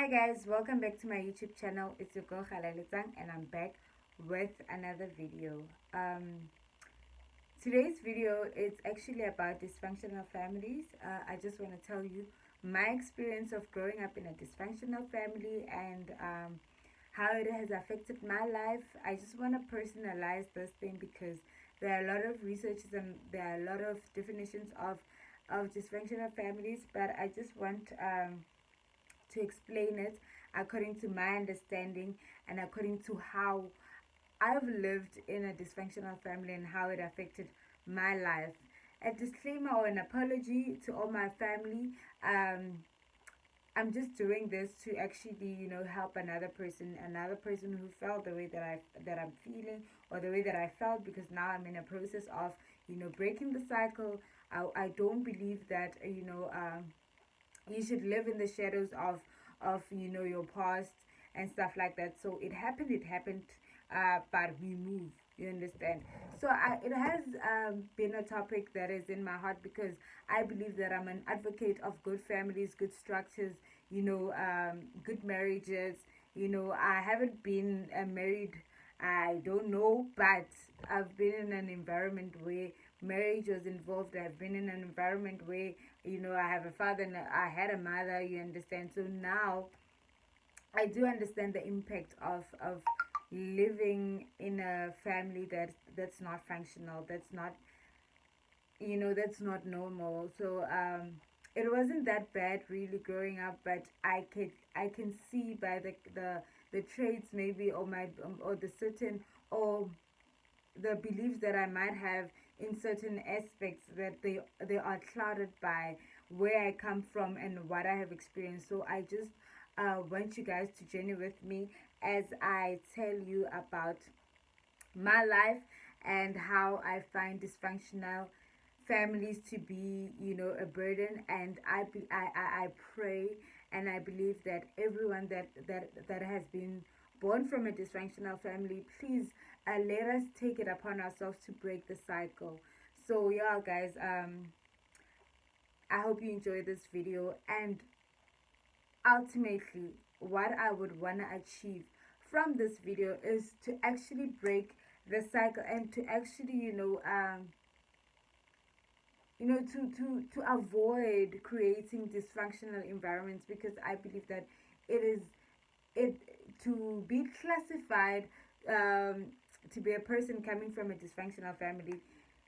Hi guys, welcome back to my YouTube channel. It's your girl Khalalitang and I'm back with another video. Today's video is actually about dysfunctional families. I just want to tell you my experience of growing up in a dysfunctional family and how it has affected my life. I just want to personalize this thing because there are a lot of researches and there are a lot of definitions of dysfunctional families, but I just want to explain it according to my understanding and according to how I've lived in a dysfunctional family and how it affected my life. A disclaimer or an apology to all my family. I'm just doing this to actually, help another person who felt the way that I'm feeling or the way that I felt, because now I'm in a process of, breaking the cycle. I don't believe that, you should live in the shadows of your past and stuff like that. So it happened, but we move, you understand. So it has been a topic that is in my heart because I believe that I'm an advocate of good families, good structures, good marriages. I haven't been married, I don't know, but I've been in an environment where marriage was involved. I've been in an environment where, I have a father and I had a mother, you understand. So now I do understand the impact of living in a family that's not functional, that's not normal. So it wasn't that bad really growing up, but I can see by the traits maybe, or my or the certain, or the beliefs that I might have in certain aspects, that they are clouded by where I come from and what I have experienced. So I just want you guys to journey with me as I tell you about my life and how I find dysfunctional families to be, a burden. And I pray and I believe that everyone that has been born from a dysfunctional family, please let us take it upon ourselves to break the cycle. So yeah, guys, I hope you enjoy this video, and ultimately what I would want to achieve from this video is to actually break the cycle and to actually, to avoid creating dysfunctional environments, because I believe that it is it to be classified, um, to be a person coming from a dysfunctional family,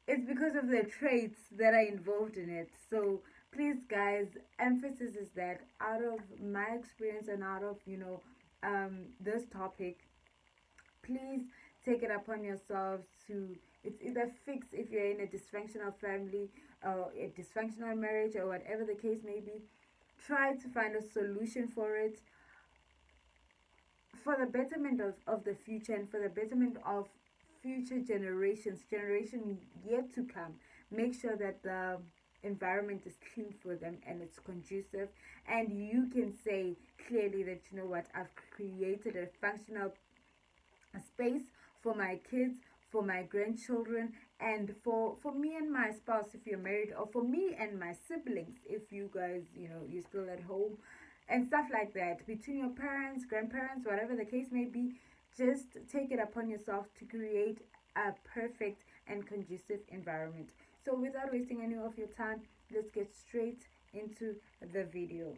it's because of the traits that are involved in it. So please guys, emphasis is that out of my experience and out of, this topic, please take it upon yourselves to, it's either fix if you're in a dysfunctional family or a dysfunctional marriage or whatever the case may be. Try to find a solution for it, for the betterment of the future and for the betterment of future generation yet to come. Make sure that the environment is clean for them and it's conducive, and you can say clearly that, you know what, I've created a functional space for my kids, for my grandchildren, and for me and my spouse if you're married, or for me and my siblings if you guys, you're still at home, and stuff like that. Between your parents, grandparents, whatever the case may be, just take it upon yourself to create a perfect and conducive environment. So without wasting any of your time, let's get straight into the video.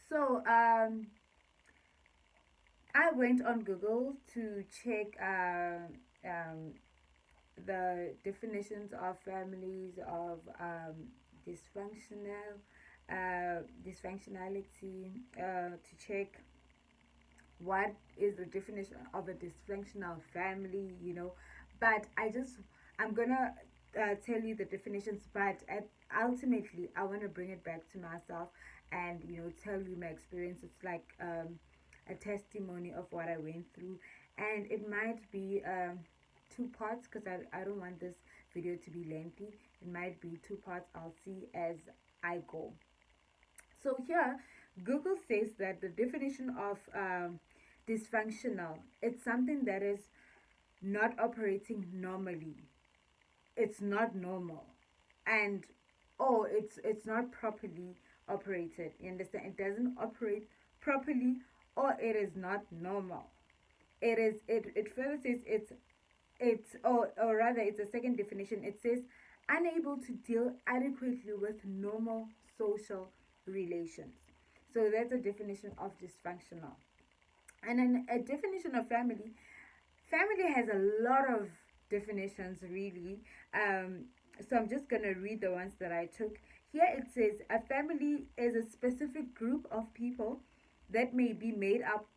So I went on Google to check the definitions of families, of dysfunctional dysfunctionality, to check what is the definition of a dysfunctional family, but I'm gonna tell you the definitions, but ultimately I want to bring it back to myself and, tell you my experience. It's like a testimony of what I went through, and it might be two parts, because I don't want this video to be lengthy. It might be two parts. I'll see as I go. So here, Google says that the definition of dysfunctional, it's something that is not operating normally. It's not normal, and it's not properly operated. You understand? It doesn't operate properly, or it is not normal. It further says or rather it's a second definition. It says unable to deal adequately with normal social relations. So that's a definition of dysfunctional. And then a definition of family. Family has a lot of definitions, really. So I'm just gonna read the ones that I took. Here it says a family is a specific group of people that may be made up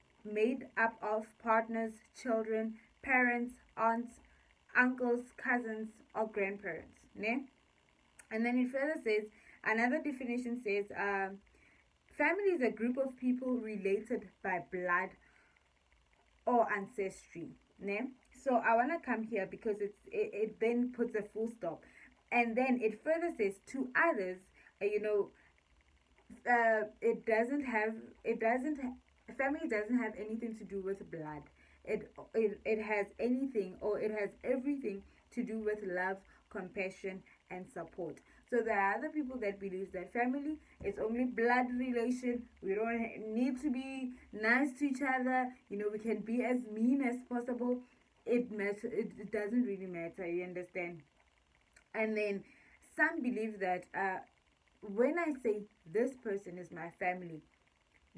of partners, children, parents, aunts, uncles, cousins, or grandparents. Ne? And then it further says another definition says family is a group of people related by blood or ancestry. Ne? So I want to come here because it then puts a full stop, and then it further says to others, you know, it doesn't family doesn't have anything to do with blood. It has anything, or it has everything to do with love, compassion, and support. So there are other people that believe that family is only blood relation. We don't need to be nice to each other. You know, we can be as mean as possible. It doesn't really matter. You understand? And then some believe that when I say this person is my family,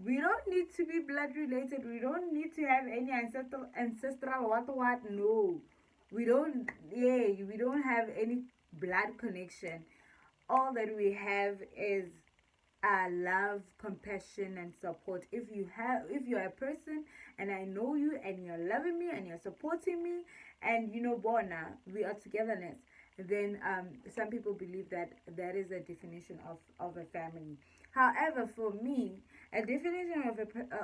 we don't need to be blood related. We don't need to have any ancestral what. No, we don't. Yeah, we don't have any blood connection. All that we have is love, compassion, and support. If you're a person and I know you and you're loving me and you're supporting me, and you know, Bona, we are togetherness, then some people believe that that is a definition of a family. However, for me, a definition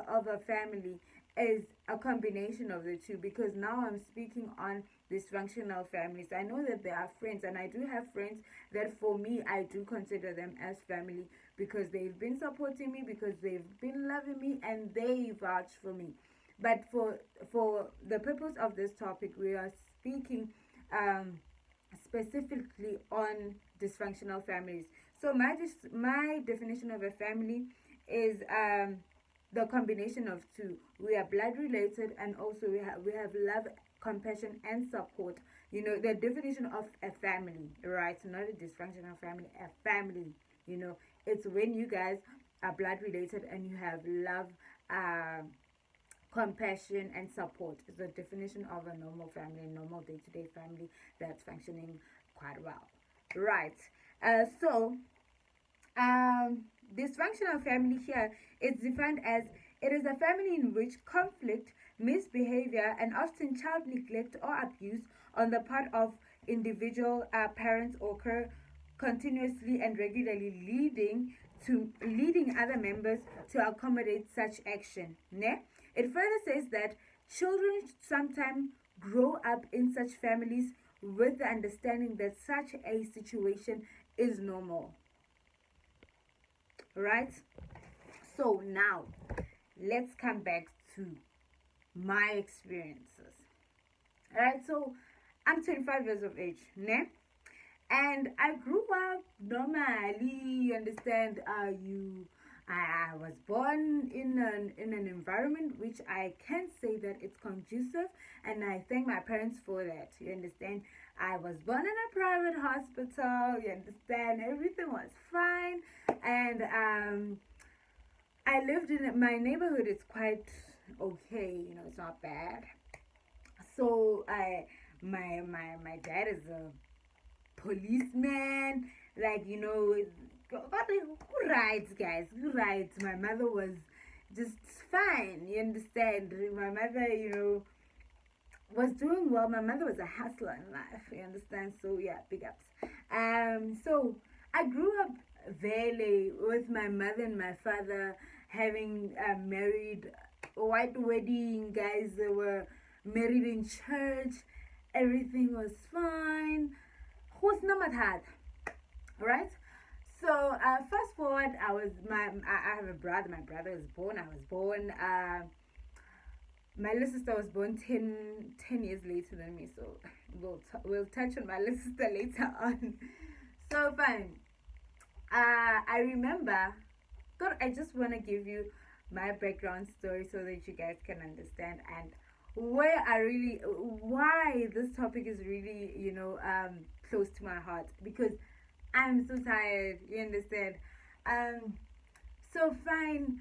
of a family is a combination of the two, because now I'm speaking on dysfunctional families. I know that there are friends, and I do have friends that for me I do consider them as family, because they've been supporting me, because they've been loving me, and they vouch for me. But for the purpose of this topic, we are speaking specifically on dysfunctional families. So my definition of a family is the combination of two. We are blood related, and also we have love, compassion, and support. You know, the definition of a family, right? Not a dysfunctional family, a family. You know, it's when you guys are blood related and you have love, compassion, and support. It's the definition of a normal family, a normal day-to-day family that's functioning quite well, right? So dysfunctional family here is defined as it is a family in which conflict, misbehavior, and often child neglect or abuse on the part of individual parents occur continuously and regularly, leading other members to accommodate such action. Ne? It further says that children sometimes grow up in such families with the understanding that such a situation is normal. Right? So now let's come back to my experiences. Alright, so I'm 25 years of age, ne? And I grew up normally. You understand? I was born in an environment which I can say that it's conducive, and I thank my parents for that. You understand? I was born in a private hospital. You understand? Everything was fine, and I lived in my neighborhood. It's quite okay. You know, it's not bad. So my dad is a policeman, like, you know. Who rides, guys? Who rides? My mother was just fine. You understand? My mother, you know, was doing well. My mother was a hustler in life. You understand? So yeah, big ups. So I grew up valley with my mother and my father having married, white wedding. Guys, they were married in church. Everything was fine. Who's number had? Right? So fast forward, I have a brother. My brother was born. I was born. My little sister was born 10 years later than me. So we'll touch on my little sister later on. So fine. I remember. God, I just want to give you my background story so that you guys can understand and why this topic is really, close to my heart, because I'm so tired, you understand? Um, so fine,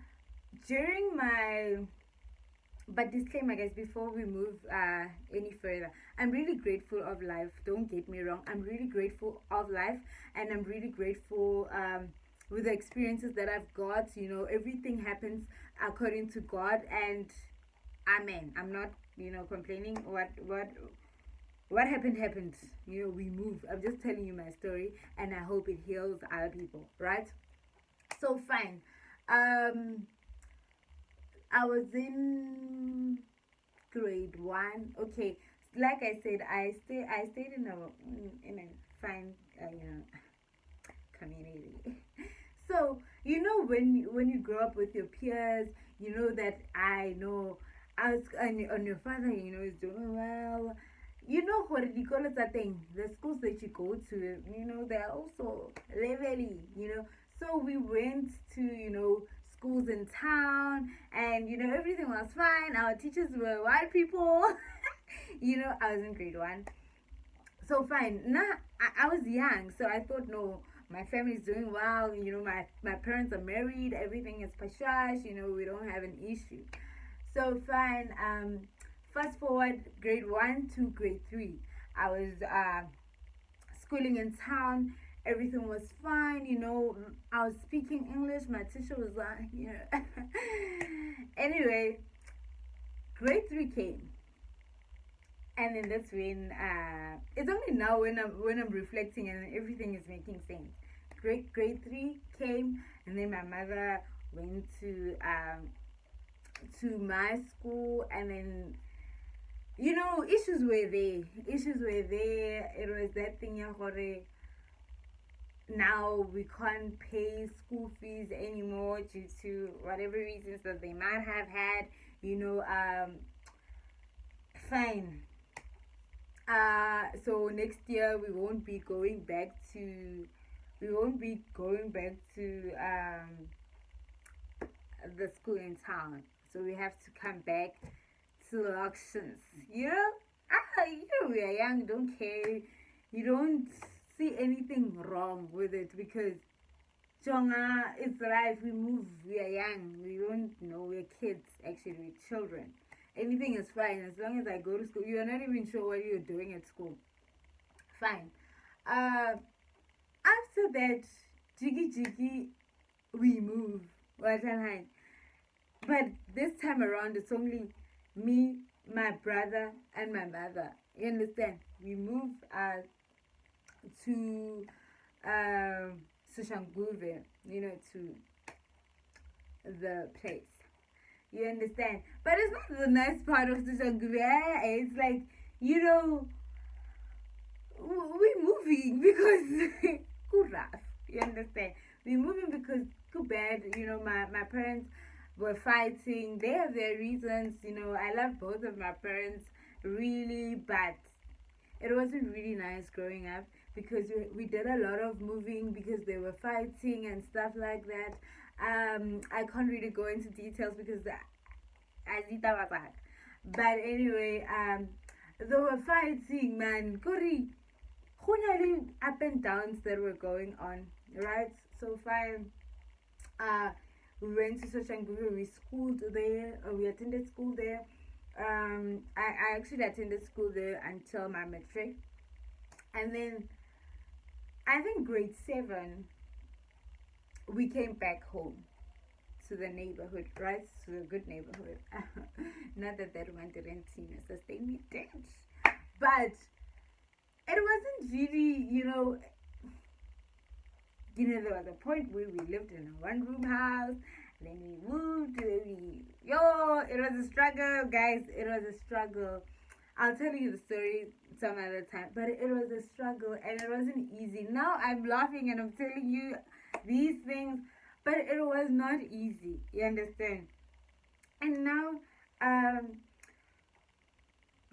during my but disclaimer, guys, before we move any further, I'm really grateful of life. Don't get me wrong. I'm really grateful of life, and I'm really grateful with the experiences that I've got. Everything happens according to God, and Amen. I'm not, complaining. What happened. We move. I'm just telling you my story, and I hope it heals other people. Right? So fine. I was in grade one. Okay, like I said, I stayed in a fine community. So when you grow up with your peers, you know that I know as on your father, is doing well. What you call it, that thing, the schools that you go to, they're also levelly, So we went to, schools in town, and everything was fine. Our teachers were white people. I was in grade one. So fine. Now I was young, so I thought, no, my family is doing well. My parents are married. Everything is pashash. We don't have an issue. So fine. Fast forward, grade one to grade three. I was schooling in town. Everything was fine. I was speaking English. My teacher was like, Anyway, grade three came, and then that's when it's only now when I'm reflecting and everything is making sense. Grade three came, and then my mother went to my school, and then issues were there. It was that thing, now we can't pay school fees anymore due to whatever reasons that they might have had. Fine. So next year we won't be going back to the school in town. So we have to come back to auctions. We are young, don't care. You don't see anything wrong with it, because Jonga, it's life. We move, we are young, we don't know, we're kids, actually, we're children. Anything is fine as long as I go to school. You're not even sure what you're doing at school. Fine. After that, jiggy, we move. But this time around, it's only me, my brother, and my mother. You understand? We move to Sushanguve, to the place. You understand? But it's not the nice part of Sushanguve. It's like, we're moving because rough. You understand? We're moving because too bad. My parents were fighting. They have their reasons. I love both of my parents really, but it wasn't really nice growing up, because we did a lot of moving because they were fighting and stuff like that. I can't really go into details because Azita was back. But anyway, they were fighting, man. Kuri, up and downs that were going on, right? So fine. We went to Soshanguve. We schooled there. We attended school there. I actually attended school there until my matric, and then I think grade 7 we came back home to the neighborhood, right? To the good neighborhood. Not that one didn't sustain me, did, but it wasn't really, there was a point where we lived in a one-room house. Then we moved. It was a struggle, guys. It was a struggle. I'll tell you the story some other time. But it was a struggle, and it wasn't easy. Now I'm laughing and I'm telling you these things, but it was not easy. You understand? And now,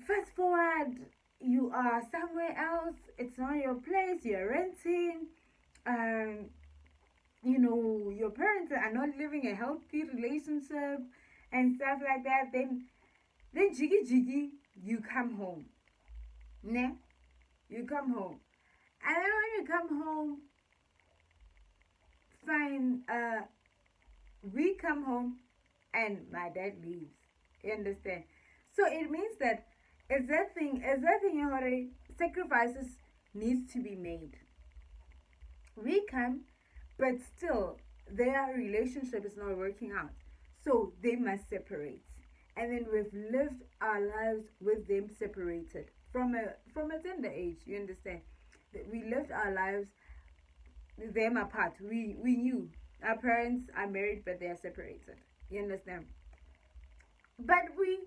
fast forward, you are somewhere else. It's not your place. You're renting. your parents are not living a healthy relationship and stuff like that, then jiggy jiggy, you come home. Ne? You come home. And then when you come home, fine, we come home and my dad leaves. You understand? So it means that is that thing already sacrifices needs to be made. We come, but still their relationship is not working out. So they must separate. And then we've lived our lives with them separated from a tender age, you understand? That we lived our lives with them apart. We knew our parents are married but they are separated. You understand? But we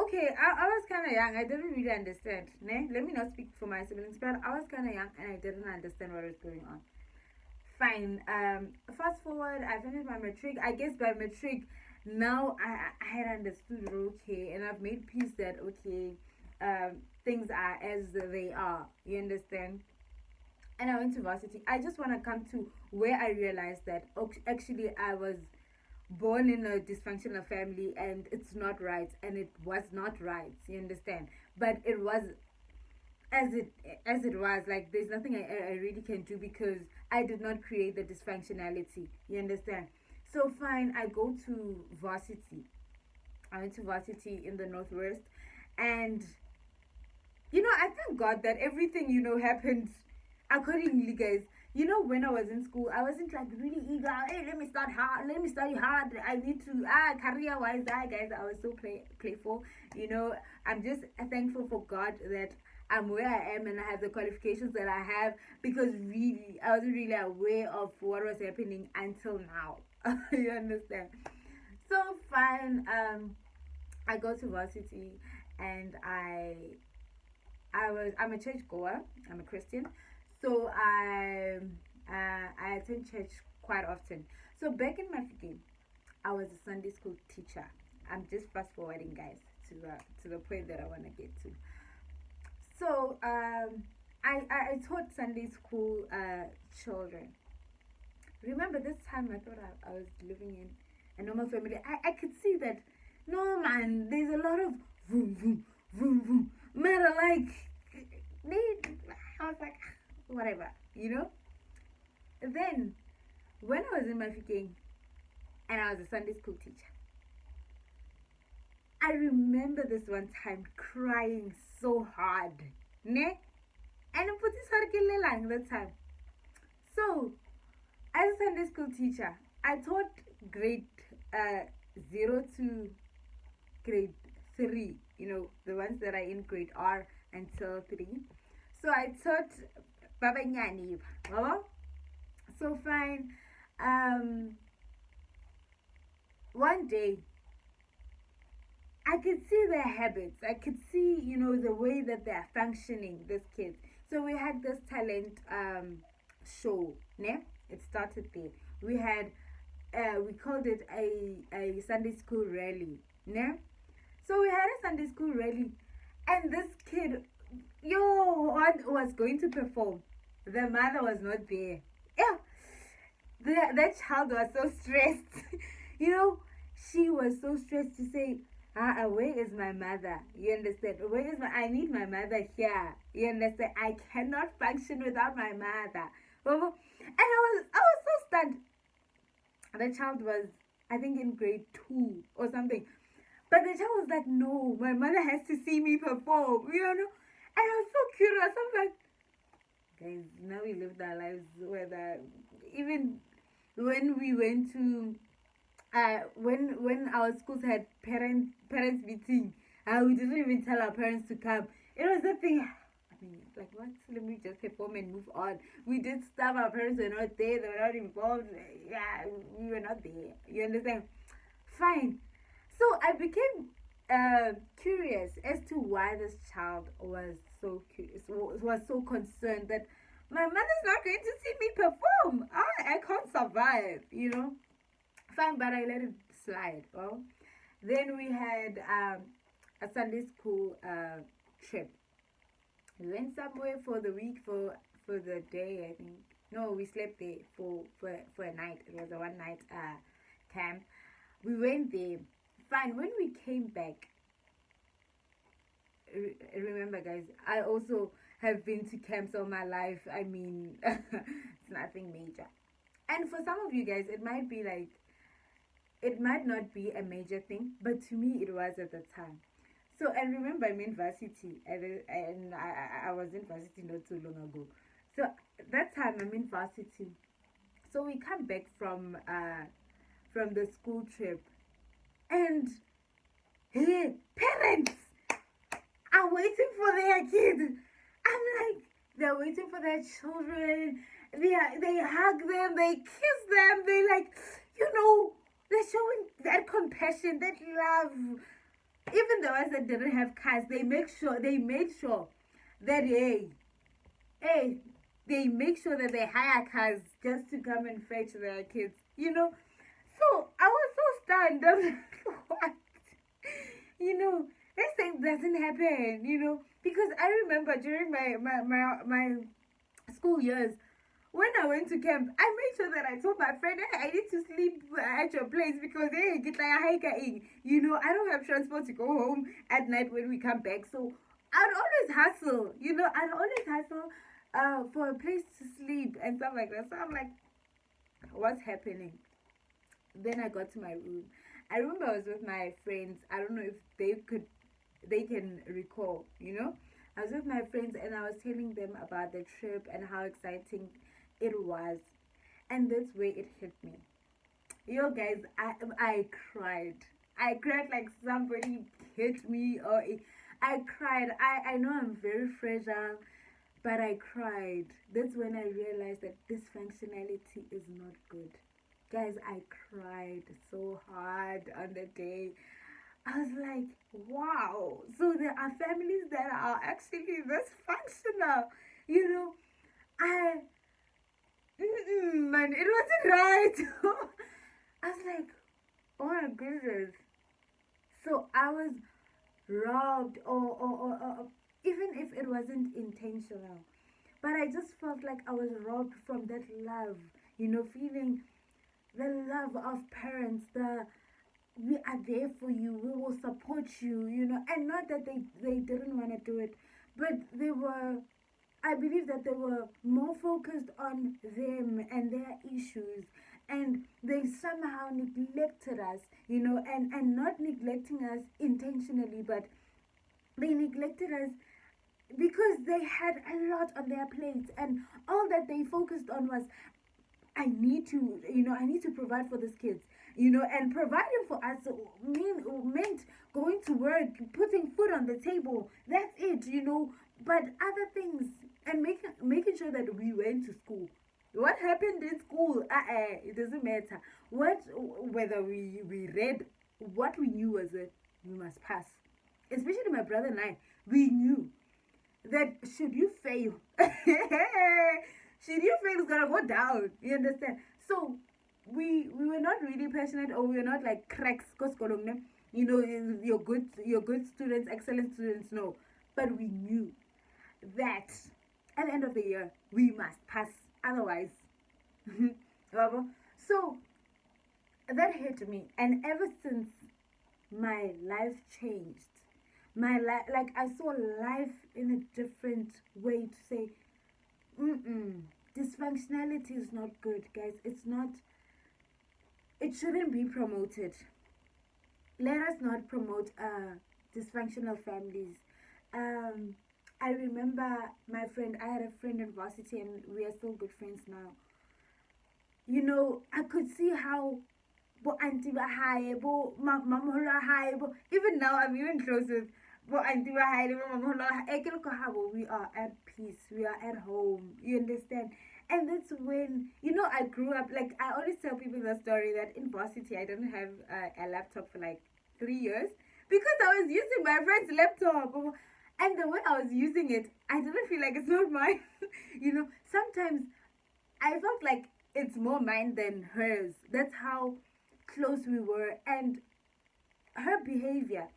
okay, I was kind of young. I didn't really understand. Ne? Let me not speak for my siblings, but I was kind of young and I didn't understand what was going on. Fine. Fast forward, I finished my matric. I guess by matric, now I had understood, okay, and I've made peace that, okay, things are as they are. You understand? And I went to varsity. I just want to come to where I realized that actually I was born in a dysfunctional family and it's not right, and it was not right. You understand? But it was as it was. Like there's nothing I really can do because I did not create the dysfunctionality. You understand? So fine, I go to varsity. I went to varsity in the northwest, and I thank God that everything happened accordingly, guys. When I was in school, I wasn't like really eager. Hey, let me start hard. Let me study hard. I need to career wise. Guys, I was so playful. I'm just thankful for God that I'm where I am and I have the qualifications that I have, because really I wasn't really aware of what was happening until now. You understand? So fine. I go to varsity, and I'm a church goer. I'm a Christian, so I attend church quite often. So back in my game, I was a Sunday school teacher. I'm just fast forwarding, guys, to the point that I want to get to. So I taught Sunday school children. Remember this time I thought I was living in a normal family. I could see that no man, there's a lot of vroom vroom vroom vroom. Matter like I was like whatever, Then when I was in my gang and I was a Sunday school teacher, I remember this one time crying so hard. Ne? And I put this that time. So as a Sunday school teacher, I taught grade 0 to grade 3, the ones that are in grade R until 3. So I taught Baba Nyani. So fine. One day, I could see their habits. I could see, the way that they are functioning, these kids. So we had this talent show, ne? It started there. We had, we called it a Sunday school rally, ne? So we had a Sunday school rally, and this kid, what was going to perform? The mother was not there. Yeah, that child was so stressed. She was so stressed to say, where is my mother? You understand? I need my mother here. You understand? I cannot function without my mother. And I was so stunned. The child was, I think, in grade 2 or something. But the child was like, no, my mother has to see me perform, And I was so curious. I'm like, guys, now we lived our lives where even when we went to when our schools had parents meeting, we didn't even tell our parents to come. It was the thing. I mean, like, what? Let me just perform and move on. We did stuff. Our parents were not there. They were not involved. Yeah, we were not there. You understand? Fine. So I became curious as to why this child was so curious, was so concerned that my mother's not going to see me perform. I can't survive. Fine, but I let it slide. Well, then we had a Sunday school trip. We went somewhere for the week, for the day, I think. No, we slept there for a night. It was a one night camp. We went there. Fine. When we came back, remember, guys, I also have been to camps all my life. I mean, it's nothing major. And for some of you guys, it might be like, it might not be a major thing, but to me, it was at the time. So, and remember, I'm in varsity, and I was in varsity not too long ago. So, that time I'm in varsity. So, we come back from the school trip, and hey, parents are waiting for their kids. I'm like, they're waiting for their children. They hug them, they kiss them, they like, you know, they're showing that compassion, that love. Even the ones that didn't have cars, they made sure that hey, they make sure that they hire cars just to come and fetch their kids, you know. So I was so stunned. I was like, what? You know, this thing doesn't happen, you know, because I remember during my school years, when I went to camp, I made sure that I told my friend, hey, I need to sleep at your place because hey, get like a hiking. You know, I don't have transport to go home at night when we come back. So I'd always hustle, you know, for a place to sleep and stuff like that. So I'm like, what's happening? Then I got to my room. I remember I was with my friends. I don't know if they can recall, you know. I was with my friends and I was telling them about the trip and how exciting it was. And that's where it hit me. Yo guys, I cried. I cried like somebody hit me I cried. I know I'm very fragile, but I cried. That's when I realized that dysfunctionality is not good. Guys, I cried so hard on the day. I was like, wow. So there are families that are actually dysfunctional. You know, I, man, it wasn't right. I was like, oh my goodness. So I was robbed, or even if it wasn't intentional, but I just felt like I was robbed from that love. You know, feeling the love of parents, the we are there for you, we will support you, you know. And not that they didn't want to do it, but they were, I believe that they were more focused on them and their issues, and they somehow neglected us, you know. And not neglecting us intentionally, but they neglected us because they had a lot on their plates, and all that they focused on was, I need to, you know, I need to provide for these kids, you know. And providing for us meant going to work, putting food on the table. That's it, you know. But other things, and making sure that we went to school. What happened in school? It doesn't matter. Whether we read, what we knew was that we must pass. Especially my brother and I, we knew that should you fail, should you fail, it's gonna go down. You understand? So we were not really passionate, or we were not like cracks, you know, you're good students, excellent students, no. But we knew that at the end of the year we must pass, otherwise. So that hit me, and ever since, my life changed. My life, like, I saw life in a different way, to say, dysfunctionality is not good, guys. It's not, it shouldn't be promoted. Let us not promote dysfunctional families. I remember I had a friend in varsity, and we are still good friends now. You know, I could see how bo auntie ba hae, bo mamaholo a hae, even now I'm even close with bo auntie ba hae, bo mamaholo a hae. We are at peace, we are at home, you understand? And that's when, you know, I grew up, like, I always tell people the story that in varsity I didn't have a laptop for like 3 years because I was using my friend's laptop. And the way I was using it, I didn't feel like it's not mine. You know, sometimes I felt like it's more mine than hers. That's how close we were. And her behavior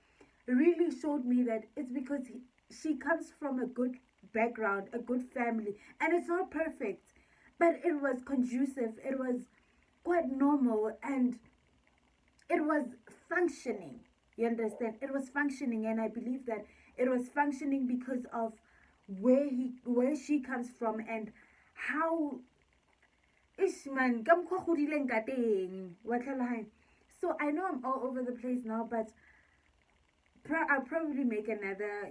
really showed me that it's because she comes from a good background, a good family, and it's not perfect. but it was conducive, it was quite normal, and it was functioning. You understand? It was functioning, and I believe that it was functioning because of where she comes from, and how Ishman kam kwa godileng ka teng wa tlhaloganya. So I know I'm all over the place now, but I'll probably make another,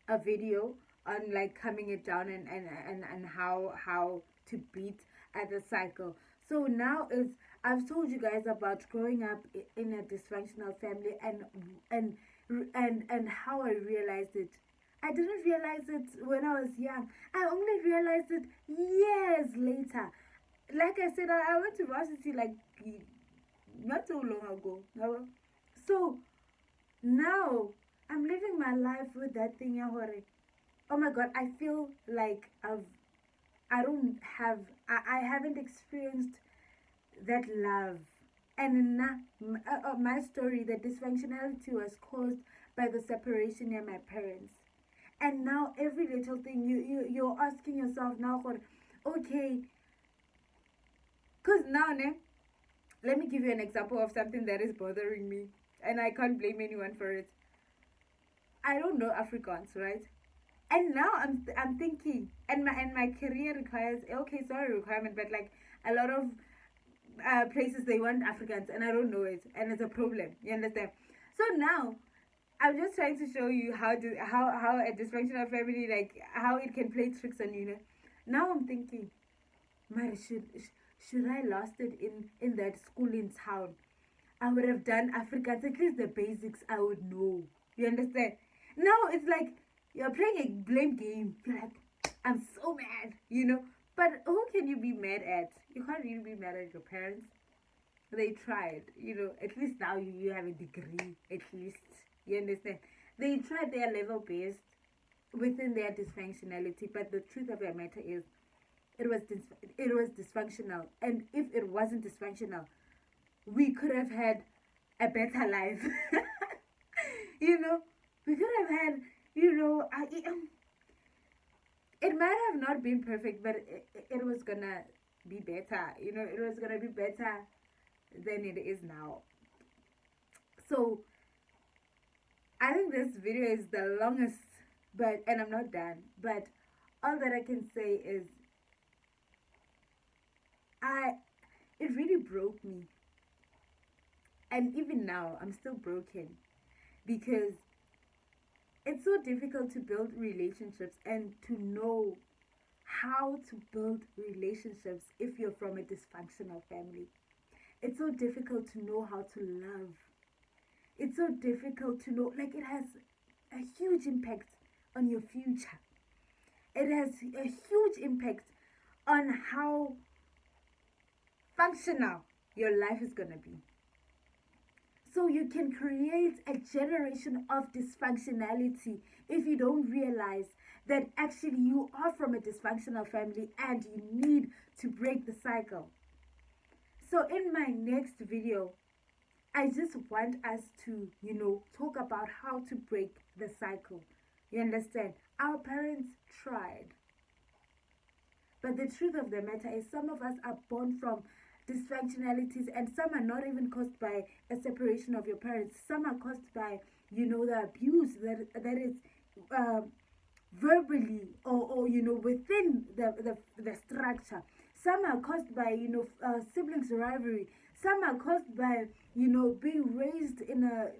a video on like coming it down, and how to beat at the cycle. So now is I've told you guys about growing up in a dysfunctional family, and and how I realized it. I didn't realize it when I was young. I only realized it years later. Like I said, I went to varsity like not so long ago. So now I'm living my life with that thing. Oh my god, I feel like I haven't experienced that love. And my story, the dysfunctionality was caused by the separation near my parents. And now every little thing you're asking yourself now, okay, because now, let me give you an example of something that is bothering me, and I can't blame anyone for it. I don't know Afrikaans, right? And now I'm thinking, and my career requires, okay, sorry requirement, but like a lot of places they want Africans, and I don't know it, and it's a problem. You understand? So now I'm just trying to show you how a dysfunctional family, like how it can play tricks on you. Now I'm thinking, Mary, should I lost it in that school in town? I would have done Africans, at least the basics I would know. You understand? Now it's like you're playing a blame game. You're like, I'm so mad. But who can you be mad at? You can't really be mad at your parents. They tried, at least now you have a degree, at least. You understand? They tried their level best within their dysfunctionality, but the truth of the matter is, it was dysfunctional. And if it wasn't dysfunctional, we could have had a better life. We could have had, it might have not been perfect, but it was gonna be better. It was gonna be better than it is now. So I think this video is the longest, and I'm not done. But all that I can say is, it really broke me. And even now, I'm still broken, because it's so difficult to build relationships and to know how to build relationships if you're from a dysfunctional family. It's so difficult to know how to love. It's so difficult to know, like, it has a huge impact on your future. It has a huge impact on how functional your life is gonna be. So you can create a generation of dysfunctionality if you don't realize that actually you are from a dysfunctional family and you need to break the cycle. So in my next video, I just want us to, talk about how to break the cycle. You understand? Our parents tried. But the truth of the matter is, some of us are born from dysfunctionalities, and some are not even caused by a separation of your parents. Some are caused by, the abuse that is verbally or within the structure. Some are caused by, siblings rivalry. Some are caused by, being raised in a,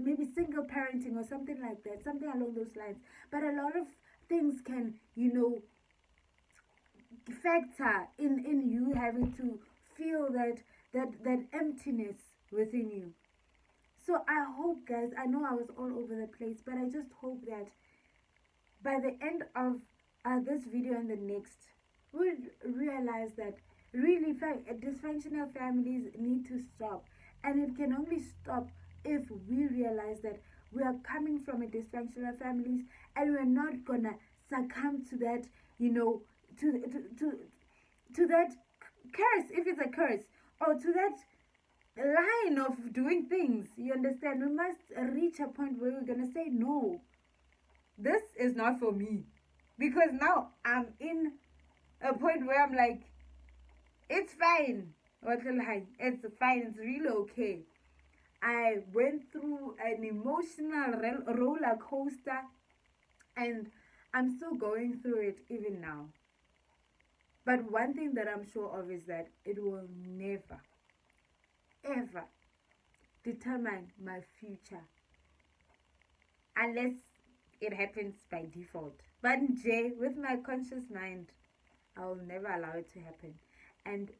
maybe single parenting or something like that, something along those lines. But a lot of things can, factor in you having to feel that emptiness within you. So I hope, guys, I know I was all over the place, but I just hope that by the end of this video and the next, we'll realize that really dysfunctional families need to stop. And it can only stop if we realize that we are coming from a dysfunctional families, and we're not gonna succumb to that, to that curse, if it's a curse, or to that line of doing things. You understand? We must reach a point where we're gonna say, no, this is not for me. because now I'm in a point where I'm like, it's fine. It's fine. It's really okay. I went through an emotional roller coaster, and I'm still going through it even now. But one thing that I'm sure of is that it will never, ever determine my future unless it happens by default. But Jay, with my conscious mind, I will never allow it to happen. And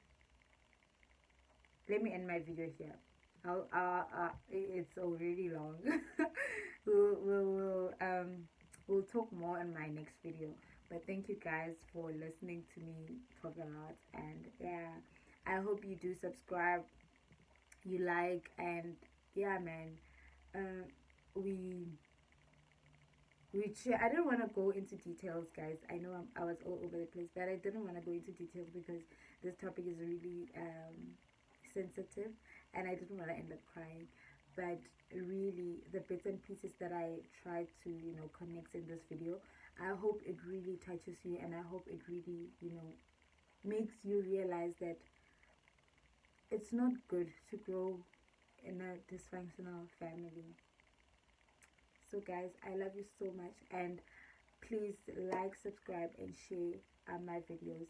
let me end my video here. It's already long. We'll talk more in my next video. But thank you guys for listening to me talk a lot. And yeah, I hope you do subscribe, you like, and yeah, man. We which I don't want to go into details, guys. I know I was all over the place, but I didn't want to go into details because this topic is really sensitive, and I didn't want to end up crying. But really, the bits and pieces that I tried to, connect in this video, I hope it really touches you, and I hope it really, makes you realize that it's not good to grow in a dysfunctional family. So guys, I love you so much, and please like, subscribe, and share my videos.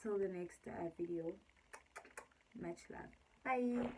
Till the next video, much love. Bye.